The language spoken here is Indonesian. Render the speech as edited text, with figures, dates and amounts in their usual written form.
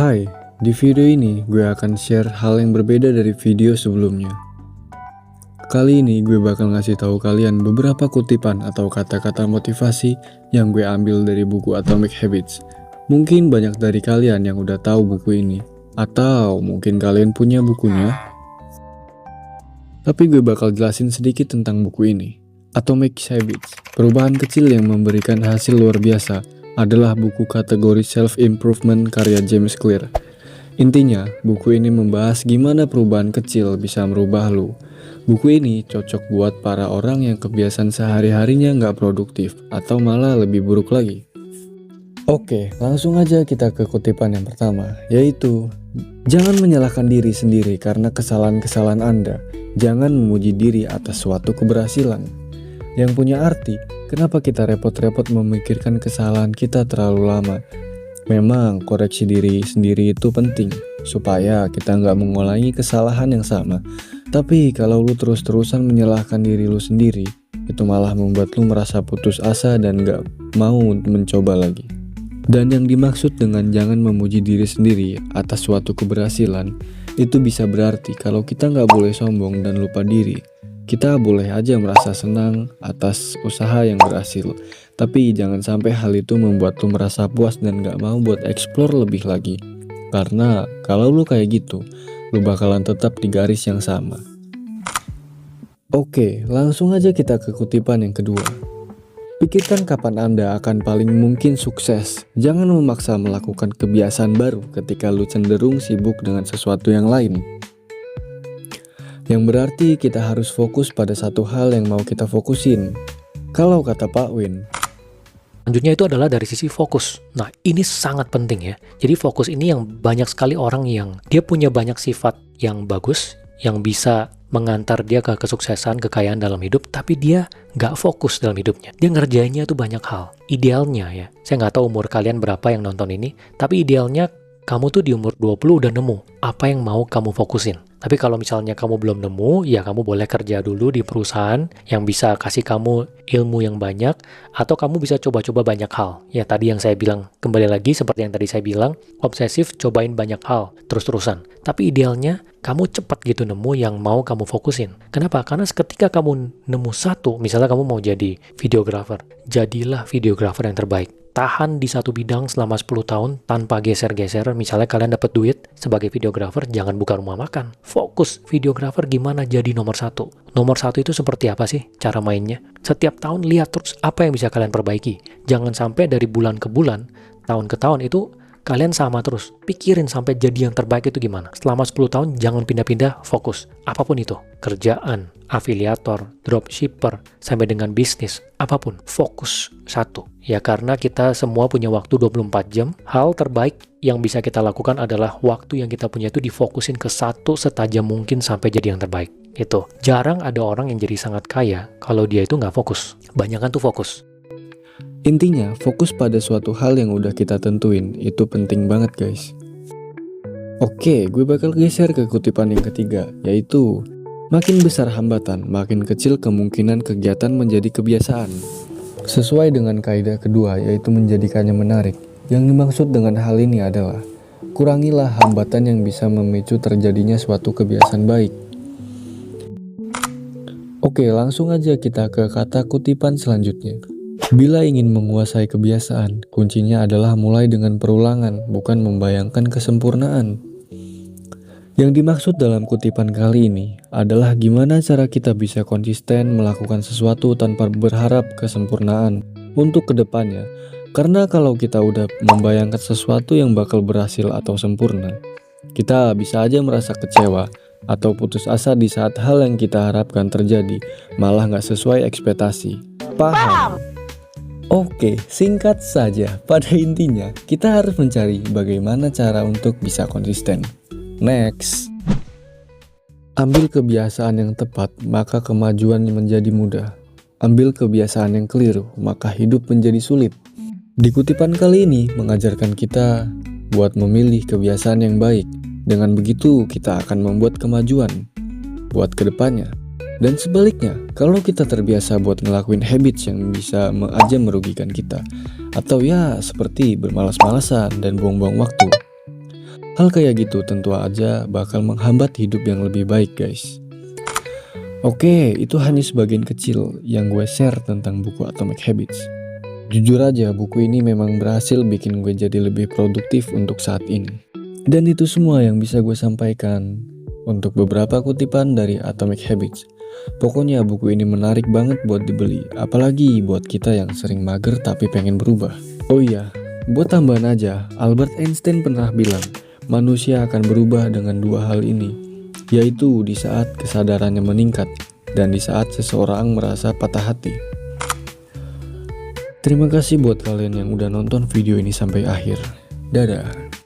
Hai, di video ini gue akan share hal yang berbeda dari video sebelumnya. Kali ini gue bakal ngasih tahu kalian beberapa kutipan atau kata-kata motivasi yang gue ambil dari buku Atomic Habits. Mungkin banyak dari kalian yang udah tahu buku ini, atau mungkin kalian punya bukunya. Tapi gue bakal jelasin sedikit tentang buku ini. Atomic Habits, perubahan kecil yang memberikan hasil luar biasa, adalah buku kategori self-improvement karya James Clear. Intinya, buku ini membahas gimana perubahan kecil bisa merubah lu. Buku ini cocok buat para orang yang kebiasaan sehari-harinya nggak produktif atau malah lebih buruk lagi. Oke, langsung aja kita ke kutipan yang pertama, yaitu jangan menyalahkan diri sendiri karena kesalahan-kesalahan Anda. Jangan memuji diri atas suatu keberhasilan. Yang punya arti, kenapa kita repot-repot memikirkan kesalahan kita terlalu lama? Memang koreksi diri sendiri itu penting, supaya kita nggak mengulangi kesalahan yang sama. Tapi kalau lu terus-terusan menyalahkan diri lu sendiri, itu malah membuat lu merasa putus asa dan nggak mau mencoba lagi. Dan yang dimaksud dengan jangan memuji diri sendiri atas suatu keberhasilan, itu bisa berarti kalau kita nggak boleh sombong dan lupa diri. Kita boleh aja merasa senang atas usaha yang berhasil, tapi jangan sampai hal itu membuat lu merasa puas dan gak mau buat explore lebih lagi. Karena kalau lu kayak gitu, lu bakalan tetap di garis yang sama. Oke, langsung aja kita ke kutipan yang kedua. Pikirkan kapan Anda akan paling mungkin sukses. Jangan memaksa melakukan kebiasaan baru ketika lu cenderung sibuk dengan sesuatu yang lain. Yang berarti kita harus fokus pada satu hal yang mau kita fokusin. Kalau kata Pak Win. Selanjutnya itu adalah dari sisi fokus. Nah, ini sangat penting ya. Jadi fokus ini yang banyak sekali orang yang dia punya banyak sifat yang bagus, yang bisa mengantar dia ke kesuksesan, kekayaan dalam hidup, tapi dia nggak fokus dalam hidupnya. Dia ngerjainnya tuh banyak hal. Idealnya ya, saya nggak tahu umur kalian berapa yang nonton ini, tapi idealnya kamu tuh di umur 20 udah nemu apa yang mau kamu fokusin. Tapi kalau misalnya kamu belum nemu, ya kamu boleh kerja dulu di perusahaan yang bisa kasih kamu ilmu yang banyak, atau kamu bisa coba-coba banyak hal. Ya tadi yang saya bilang, kembali lagi seperti yang tadi saya bilang, obsesif cobain banyak hal, terus-terusan. Tapi idealnya, kamu cepat gitu nemu yang mau kamu fokusin. Kenapa? Karena ketika kamu nemu satu, misalnya kamu mau jadi videographer, jadilah videographer yang terbaik. Tahan di satu bidang selama 10 tahun tanpa geser-geser. Misalnya kalian dapat duit sebagai videographer, jangan buka rumah makan. Fokus, videographer gimana jadi nomor satu. Nomor satu itu seperti apa sih cara mainnya? Setiap tahun lihat terus apa yang bisa kalian perbaiki. Jangan sampai dari bulan ke bulan, tahun ke tahun itu kalian sama terus. Pikirin sampai jadi yang terbaik itu gimana. Selama 10 tahun jangan pindah-pindah, fokus. Apapun itu, kerjaan, afiliator, dropshipper, sampai dengan bisnis, apapun, fokus satu. Ya karena kita semua punya waktu 24 jam, hal terbaik yang bisa kita lakukan adalah waktu yang kita punya itu difokusin ke satu setajam mungkin sampai jadi yang terbaik. Itu. Jarang ada orang yang jadi sangat kaya kalau dia itu nggak fokus. Banyakan tuh fokus. Intinya, fokus pada suatu hal yang udah kita tentuin, itu penting banget guys. Oke, gue bakal geser ke kutipan yang ketiga, yaitu makin besar hambatan, makin kecil kemungkinan kegiatan menjadi kebiasaan. Sesuai dengan kaidah kedua, yaitu menjadikannya menarik. Yang dimaksud dengan hal ini adalah kurangilah hambatan yang bisa memicu terjadinya suatu kebiasaan baik. Oke, langsung aja kita ke kata kutipan selanjutnya. Bila ingin menguasai kebiasaan, kuncinya adalah mulai dengan perulangan, bukan membayangkan kesempurnaan. Yang dimaksud dalam kutipan kali ini adalah gimana cara kita bisa konsisten melakukan sesuatu tanpa berharap kesempurnaan untuk kedepannya. Karena kalau kita udah membayangkan sesuatu yang bakal berhasil atau sempurna, kita bisa aja merasa kecewa atau putus asa di saat hal yang kita harapkan terjadi malah nggak sesuai ekspektasi. Paham? Oke, singkat saja, pada intinya kita harus mencari bagaimana cara untuk bisa konsisten. Next. Ambil kebiasaan yang tepat, maka kemajuan menjadi mudah. Ambil kebiasaan yang keliru, maka hidup menjadi sulit. Di kutipan kali ini mengajarkan kita buat memilih kebiasaan yang baik. Dengan begitu kita akan membuat kemajuan buat kedepannya. Dan sebaliknya, kalau kita terbiasa buat ngelakuin habits yang bisa aja merugikan kita, atau ya seperti bermalas-malasan dan buang-buang waktu, Hal kayak gitu tentu aja bakal menghambat hidup yang lebih baik, guys. Oke, itu hanya sebagian kecil yang gue share tentang buku Atomic Habits. Jujur aja, buku ini memang berhasil bikin gue jadi lebih produktif untuk saat ini. Dan itu semua yang bisa gue sampaikan untuk beberapa kutipan dari Atomic Habits. Pokoknya buku ini menarik banget buat dibeli, apalagi buat kita yang sering mager tapi pengen berubah. Oh iya, buat tambahan aja, Albert Einstein pernah bilang, manusia akan berubah dengan dua hal ini, yaitu di saat kesadarannya meningkat dan di saat seseorang merasa patah hati. Terima kasih buat kalian yang udah nonton video ini sampai akhir. Dadah.